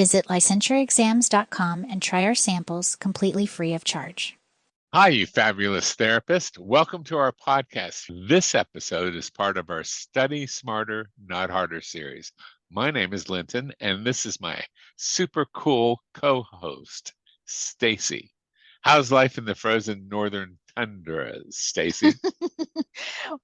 Visit licensuraexams.com and try our samples completely free of charge. Hi, you fabulous therapist. Welcome to our podcast. This episode is part of our Study Smarter, Not Harder series. My name is Linton, and this is my super cool co-host, Stacy. How's life in the frozen northern tundras, Stacy?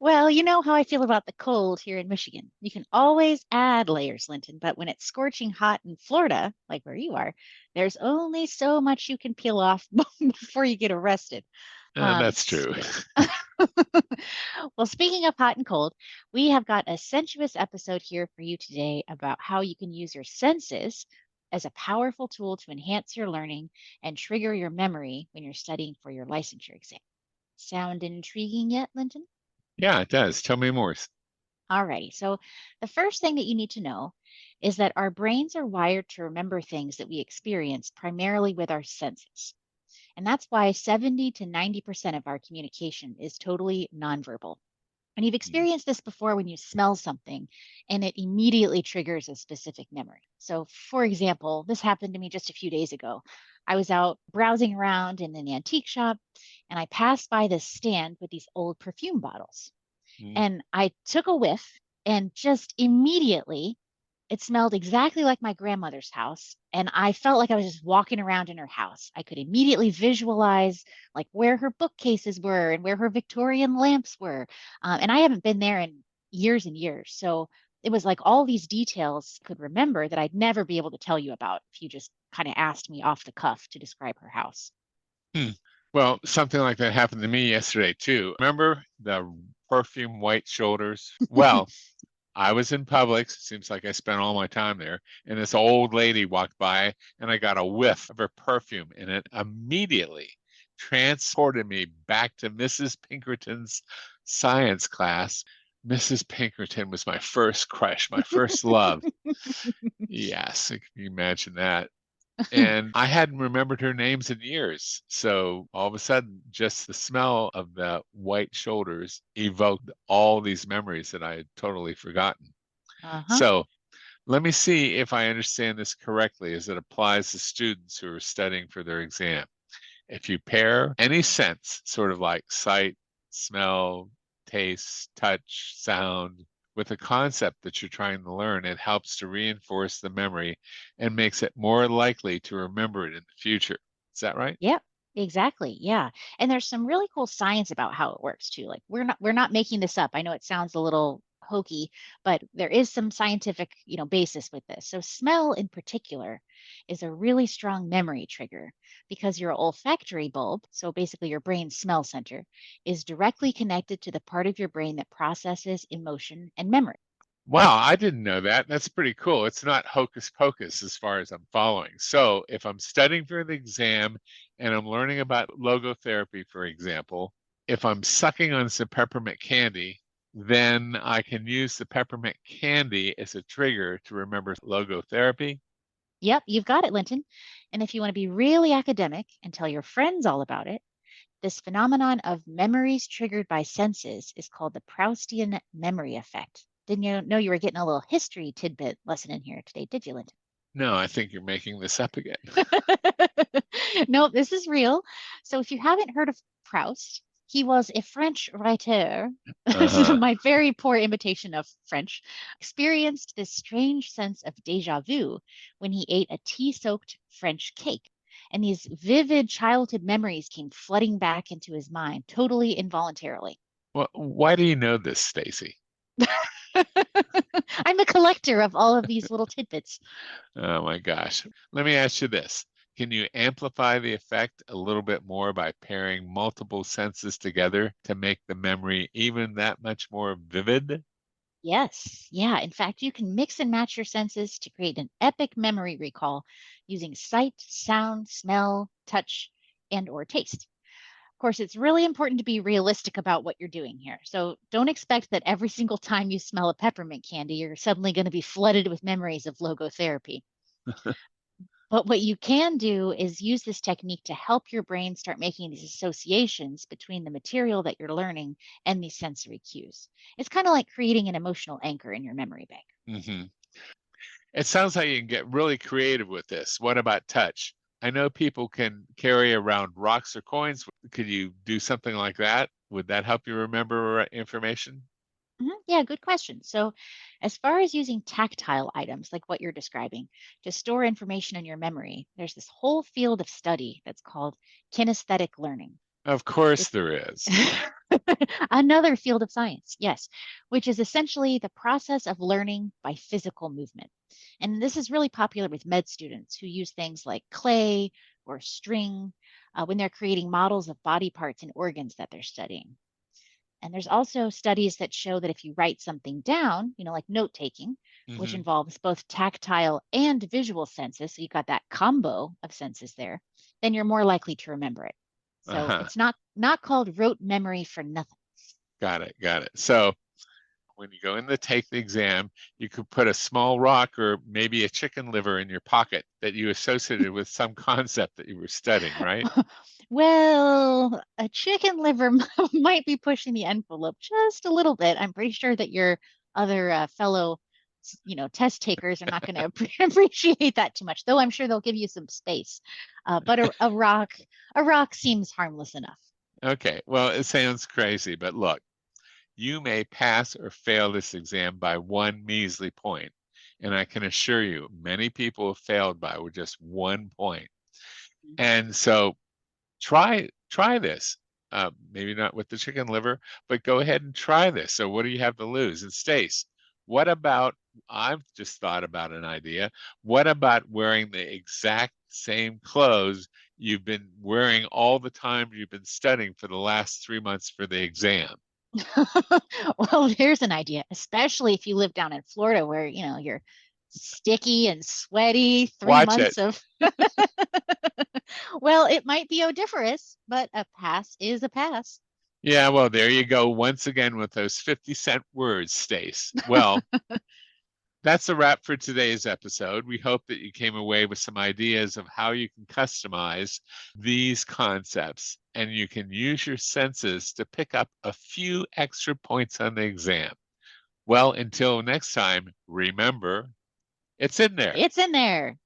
Well, you know how I feel about the cold here in Michigan. You can always add layers, Linton, but when it's scorching hot in Florida, like where you are, there's only so much you can peel off before you get arrested. That's true. Well, speaking of hot and cold, we have got a sensuous episode here for you today about how you can use your senses as a powerful tool to enhance your learning and trigger your memory when you're studying for your licensure exam. Sound intriguing yet, Linton? Yeah, it does. Tell me more. Alrighty. So the first thing that you need to know is that our brains are wired to remember things that we experience primarily with our senses. And that's why 70 to 90% of our communication is totally nonverbal. And you've experienced this before when you smell something and it immediately triggers a specific memory. So, for example, this happened to me just a few days ago. I was out browsing around in an antique shop and I passed by this stand with these old perfume bottles. Mm. And I took a whiff and just immediately it smelled exactly like my grandmother's house. And I felt like I was just walking around in her house. I could immediately visualize like where her bookcases were and where her Victorian lamps were. And I haven't been there in years and years. So it was like all these details could remember that I'd never be able to tell you about if you just kind of asked me off the cuff to describe her house. Hmm. Well, something like that happened to me yesterday too. Remember the perfume white shoulders? Well, I was in Publix. It seems like I spent all my time there. And this old lady walked by and I got a whiff of her perfume and it immediately transported me back to Mrs. Pinkerton's science class. Mrs. Pinkerton was my first crush, my first love. Yes, can you imagine that? And I hadn't remembered her names in years. So all of a sudden, just the smell of the white shoulders evoked all these memories that I had totally forgotten. Uh-huh. So let me see if I understand this correctly as it applies to students who are studying for their exam. If you pair any sense, sort of like sight, smell, taste, touch, sound, with a concept that you're trying to learn, it helps to reinforce the memory and makes it more likely to remember it in the future. Is that right? Yep, exactly. Yeah. And there's some really cool science about how it works too. Like we're not making this up. I know it sounds a little hokey, but there is some scientific, basis with this. So smell in particular is a really strong memory trigger because your olfactory bulb, so basically your brain's smell center, is directly connected to the part of your brain that processes emotion and memory. Wow, I didn't know that. That's pretty cool. It's not hocus pocus as far as I'm following. So if I'm studying for the exam and I'm learning about logotherapy, for example, if I'm sucking on some peppermint candy, then I can use the peppermint candy as a trigger to remember logotherapy. Yep, you've got it, Linton. And if you want to be really academic and tell your friends all about it, this phenomenon of memories triggered by senses is called the Proustian memory effect. Didn't you know you were getting a little history tidbit lesson in here today, did you, Linton? No, I think you're making this up again. No, this is real. So if you haven't heard of Proust, he was a French writer. This is Uh-huh. my very poor imitation of French. Experienced this strange sense of deja vu when he ate a tea-soaked French cake. And these vivid childhood memories came flooding back into his mind, totally involuntarily. Well, why do you know this, Stacy? I'm a collector of all of these little tidbits. Oh my gosh. Let me ask you this. Can you amplify the effect a little bit more by pairing multiple senses together to make the memory even that much more vivid? Yes, yeah. In fact, you can mix and match your senses to create an epic memory recall using sight, sound, smell, touch, and or taste. Of course, it's really important to be realistic about what you're doing here. So don't expect that every single time you smell a peppermint candy, you're suddenly going to be flooded with memories of logotherapy. But what you can do is use this technique to help your brain start making these associations between the material that you're learning and these sensory cues. It's kind of like creating an emotional anchor in your memory bank. Hmm. It sounds like you can get really creative with this. What about touch? I know people can carry around rocks or coins. Could you do something like that? Would that help you remember information? Yeah, good question. So, as far as using tactile items like what you're describing to store information in your memory, there's this whole field of study that's called kinesthetic learning. Of course Which there is. another field of science, yes, which is essentially the process of learning by physical movement. And this is really popular with med students who use things like clay or string when they're creating models of body parts and organs that they're studying. And there's also studies that show that if you write something down, like note taking, which Hmm. involves both tactile and visual senses, so you've got that combo of senses there, then you're more likely to remember it. So Uh-huh. it's not called rote memory for nothing. Got it. Got it. So when you go in to take the exam, you could put a small rock or maybe a chicken liver in your pocket that you associated with some concept that you were studying, right? Well, a chicken liver might be pushing the envelope just a little bit. I'm pretty sure that your other fellow, test takers are not going to appreciate that too much, though I'm sure they'll give you some space. But a rock seems harmless enough. Okay. Well, it sounds crazy, but look, you may pass or fail this exam by one measly point. And I can assure you, many people have failed by with just 1 point. And so try this. Maybe not with the chicken liver, but go ahead and try this. So what do you have to lose? And Stace, what about, I've just thought about an idea. What about wearing the exact same clothes you've been wearing all the time you've been studying for the last 3 months for the exam? Well, here's an idea, especially if you live down in Florida where, you're sticky and sweaty, three Watch it. months of, well, it might be odoriferous, but a pass is a pass. Yeah, well, there you go once again with those 50-cent words, Stace. Well, that's a wrap for today's episode. We hope that you came away with some ideas of how you can customize these concepts and you can use your senses to pick up a few extra points on the exam. Well, until next time, remember, it's in there. It's in there.